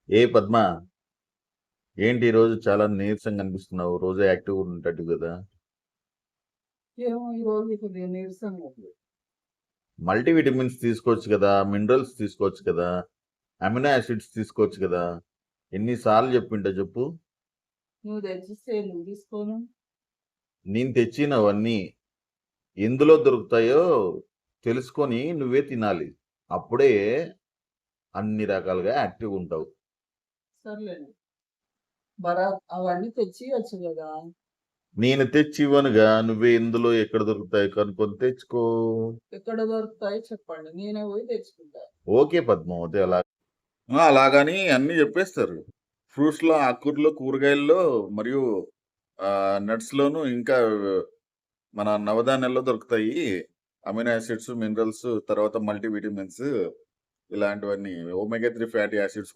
ఏ పద్మ, ఏంటి ఈ రోజు చాలా నీరసంగా అనిపిస్తున్నావు? రోజు యాక్టివ్ ఉంటాడు కదా. ఏమో ఈరోజు కొద్దిగా నీరసంగా ఉంది. మల్టీవిటమిన్స్ తీసుకోవచ్చు కదా, మినరల్స్ తీసుకోవచ్చు కదా, అమినో యాసిడ్స్ తీసుకోవచ్చు కదా. ఎన్నిసార్లు చెప్పింటా చెప్పు. నువ్వు తెచ్చిస్తే ఎందుకు తీసుకోను? నేను తెచ్చినవన్నీ ఎందులో దొరుకుతాయో తెలుసుకొని నువ్వే తినాలి. అప్పుడే అన్ని రకాలుగా యాక్టివ్ ఉంటావు. సర్లేండి. బరా అవన్నీ తెచ్చియచ్చు కదా. నేను తెచ్చి ఇవ్వనుగా, నువ్వే ఎందులో ఎక్కడ దొరుకుతాయి కనుక్కొని తెచ్చుకో. ఎక్కడ దొరుకుతాయో చెప్పండి, నేనే పోయి తెచ్చుకుంటా. ఓకే పద్మావతి, అలాగని అన్ని చెప్పేస్తారు. ఫ్రూట్స్ లో, ఆకుకూరలో, కూరగాయల్లో మరియు నట్స్ లోను, ఇంకా మన నవధాన్యాల్లో దొరుకుతాయి అమినో యాసిడ్స్, మినరల్స్, తర్వాత మల్టీవిటమిన్స్, ఇలాంటివన్నీ ఒమేగా 3 ఫ్యాటీ యాసిడ్స్